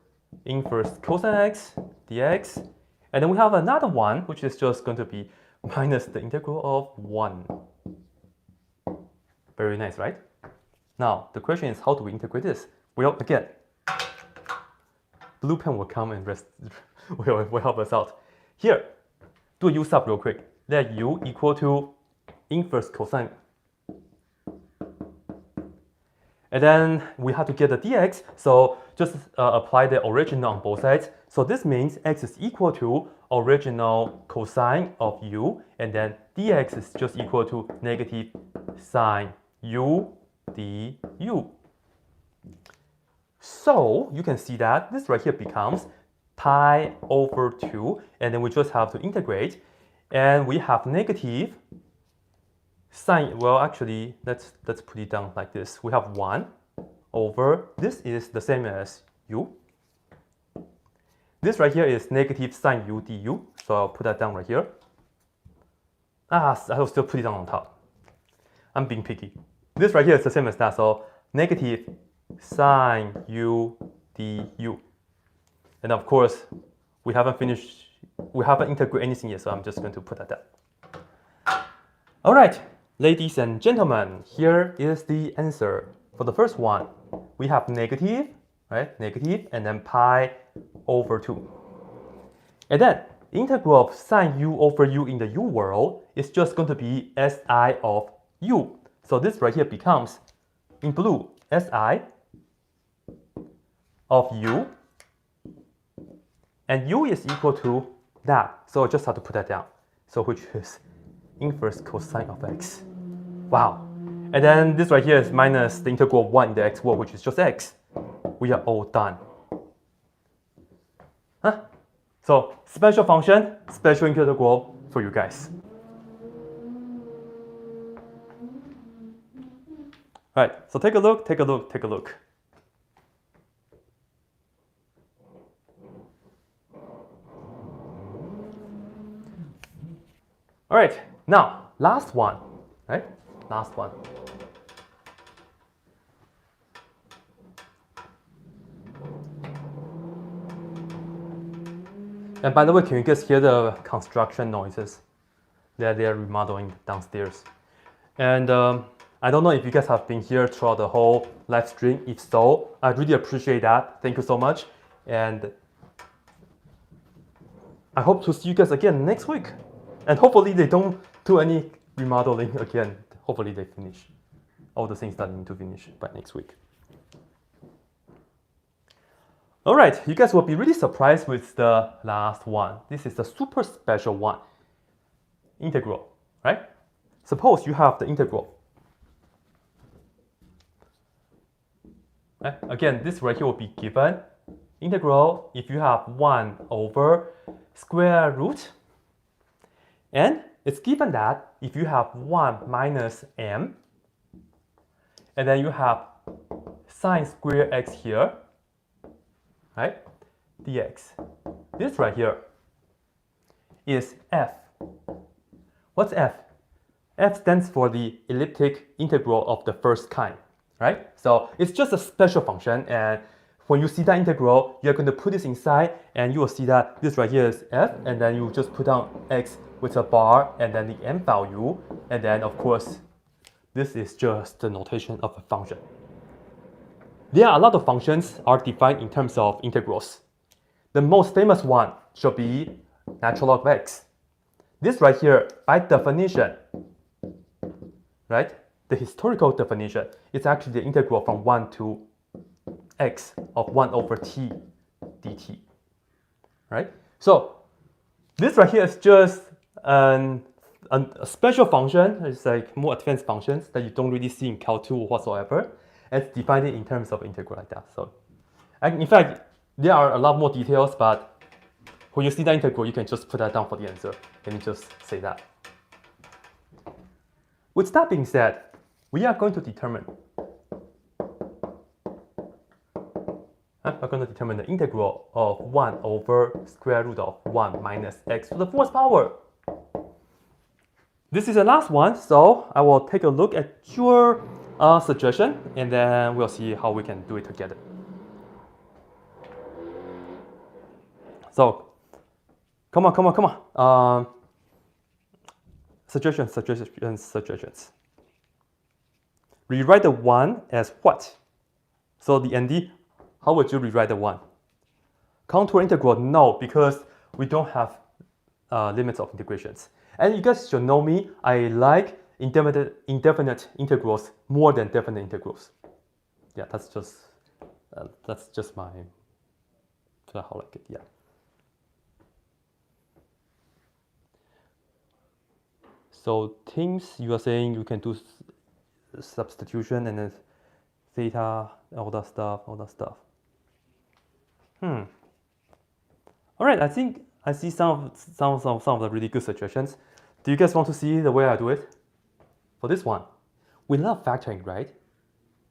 inverse cosine x dx. And then we have another one, which is just going to be minus the integral of 1. Very nice, right? Now, the question is, how do we integrate this? Well, again, blue pen will come and will help us out. Here, do a u sub real quick. Let u equal to inverse cosine. And then we have to get the dx, so just apply the original on both sides. So this means x is equal to original cosine of u, and then dx is just equal to negative sine u du. So you can see that this right here becomes pi over 2, and then we just have to integrate, and we have negative sine, well actually let's put it down like this. We have 1 over, this is the same as u. This right here is negative sine u du, so I'll put that down right here. I'll still put it down on top. I'm being picky. This right here is the same as that, so negative sine u du. And of course, we haven't integrated anything yet, so I'm just going to put that down. All right, ladies and gentlemen, here is the answer. For the first one, we have negative, right? Negative, and then pi over 2. And then integral of sine u over u in the u world is just going to be si of u. So this right here becomes, in blue, si of u, and u is equal to that. So I just have to put that down. So which is inverse cosine of x. Wow. And then this right here is minus the integral of 1 in the x world, which is just x. We are all done. So special function, special integral for you guys. All right, so take a look. All right, now last one, right? Last one. And by the way, can you guys hear the construction noises that they are remodeling downstairs? And I don't know if you guys have been here throughout the whole live stream. If so, I really appreciate that. Thank you so much. And I hope to see you guys again next week. And hopefully they don't do any remodeling again. Hopefully they finish all the things that need to finish by next week. All right, you guys will be really surprised with the last one. This is the super special one. Integral, right? Suppose you have the integral. Right? Again, this right here will be given. Integral, if you have 1 over square root, and it's given that if you have 1 minus m, and then you have sine square x here, right, dx. This right here is f. What's f? F stands for the elliptic integral of the first kind, right? So it's just a special function, and when you see that integral, you're going to put this inside, and you will see that this right here is f, and then you just put down x with a bar, and then the m value, and then of course, this is just the notation of a function. there are a lot of functions are defined in terms of integrals. The most famous one should be natural log of x. This right here, by definition, right? The historical definition is actually the integral from 1 to x of 1 over t dt, right? So this right here is just a special function. It's like more advanced functions that you don't really see in Cal 2 whatsoever. It's defined in terms of integral like that. So, and in fact, there are a lot more details, but when you see the integral, you can just put that down for the answer. Let me just say that. With that being said, we are going to determine the integral of 1 over square root of 1 minus x to the 4th power. This is the last one, so I will take a look at your suggestion, and then we'll see how we can do it together. So, come on. Suggestions. Rewrite the 1 as what? So the ND, how would you rewrite the 1? Contour integral, no, because we don't have limits of integrations. And you guys should know me, I like indefinite integrals more than definite integrals. Yeah, that's just my how I like it. Yeah. So things you are saying you can do substitution and then theta, all that stuff. All right, I think I see some of the really good suggestions. Do you guys want to see the way I do it? For this one, we love factoring, right?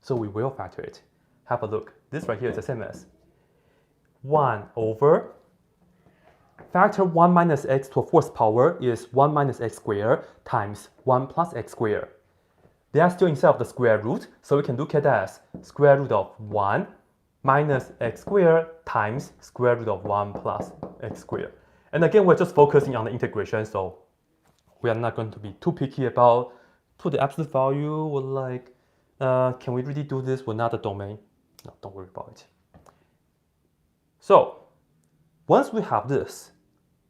So we will factor it. Have a look. This right here is the same as 1 over factor 1 minus x to a 4th power is 1 minus x squared times 1 plus x squared. They are still inside of the square root, so we can look at that as square root of 1 minus x squared times square root of 1 plus x squared. And again, we're just focusing on the integration, so we are not going to be too picky about put the absolute value or like, can we really do this? We're not a domain. No, don't worry about it. So once we have this,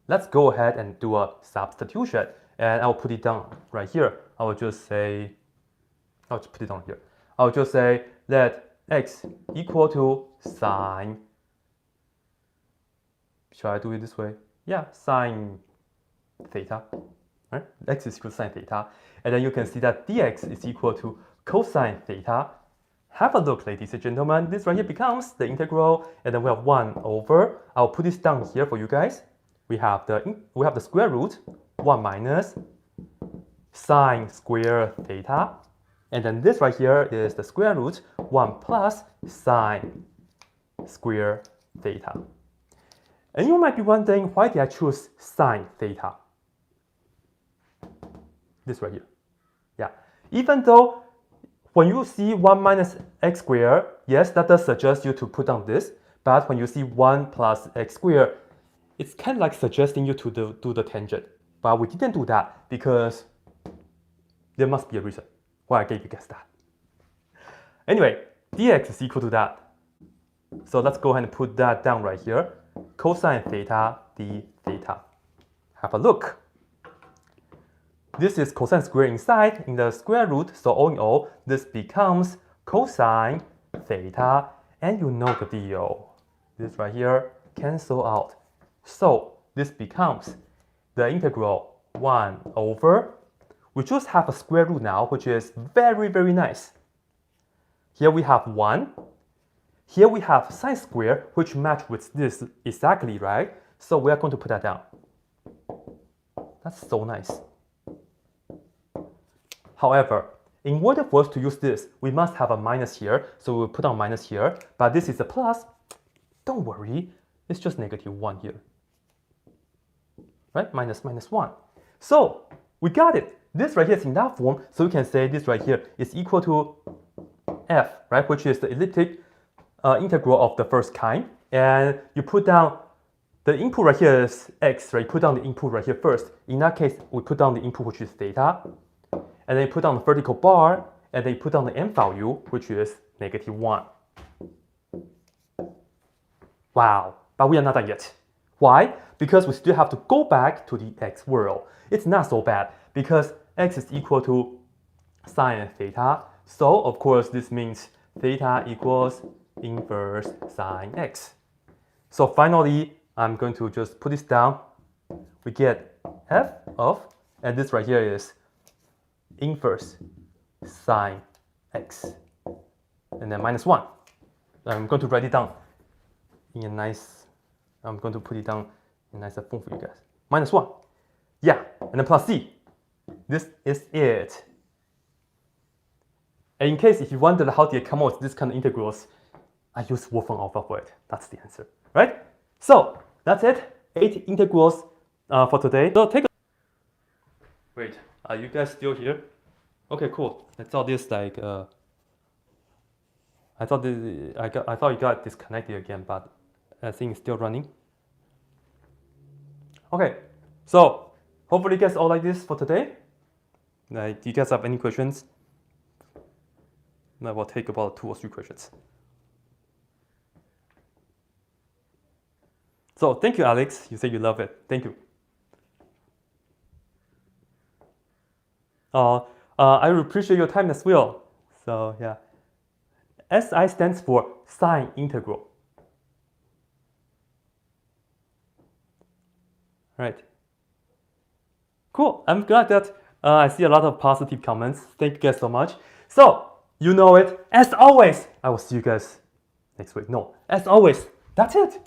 let's go ahead and do a substitution. And I'll put it down right here. I'll just say let x equal to sine. Shall I do it this way? Yeah, sine theta. Right? X is equal to sine theta. And then you can see that dx is equal to cosine theta. Have a look, ladies and gentlemen. This right here becomes the integral, and then we have 1 over. I'll put this down here for you guys. We have the square root 1 minus sine square theta, and then this right here is the square root 1 plus sine square theta. And you might be wondering, why did I choose sine theta? This right here. Yeah, even though when you see 1 minus x squared, yes, that does suggest you to put down this. But when you see 1 plus x squared, it's kind of like suggesting you to do the tangent. But we didn't do that because there must be a reason why I gave you guys that. Anyway, dx is equal to that. So let's go ahead and put that down right here. Cosine theta d theta. Have a look. This is cosine squared inside in the square root, so all in all, this becomes cosine theta, and you know the deal. This right here cancel out. So this becomes the integral 1 over, we just have a square root now, which is very, very nice. Here we have 1. Here we have sine squared, which match with this exactly, right? So we are going to put that down. That's so nice. However, in order for us to use this, we must have a minus here, so we'll put down minus here, but this is a plus. Don't worry, it's just negative 1 here. Right? Minus 1. So we got it. This right here is in that form, so we can say this right here is equal to f, right? Which is the elliptic integral of the first kind. And you put down the input right here is x, right? You put down the input right here first. In that case, we put down the input, which is theta. And then you put down the vertical bar, and then you put down the m value, which is negative 1. Wow, but we are not done yet. Why? Because we still have to go back to the x world. It's not so bad because x is equal to sine theta. So of course this means theta equals inverse sine x. So finally, I'm going to just put this down. We get f of, and this right here is inverse sine x. And then minus 1. I'm going to write it down in a nice, I'm going to put it down in a nice form for you guys. Minus 1. Yeah, and then plus c. This is it. And in case if you wondered how did I come out with this kind of integrals, I use Wolfram alpha for it. That's the answer, right? So that's it. 8 integrals for today. So take a wait. Are you guys still here? Okay, cool. I thought this like I thought it got disconnected again, but I think it's still running. Okay, so hopefully you guys all like this for today. Like, do you guys have any questions? I will take about 2 or 3 questions. So thank you, Alex. You say you love it. Thank you. I appreciate your time as well. So yeah, SI stands for sine integral. Right. Cool. I'm glad that I see a lot of positive comments. Thank you guys so much. So you know it. As always, I will see you guys next week. No, as always, that's it.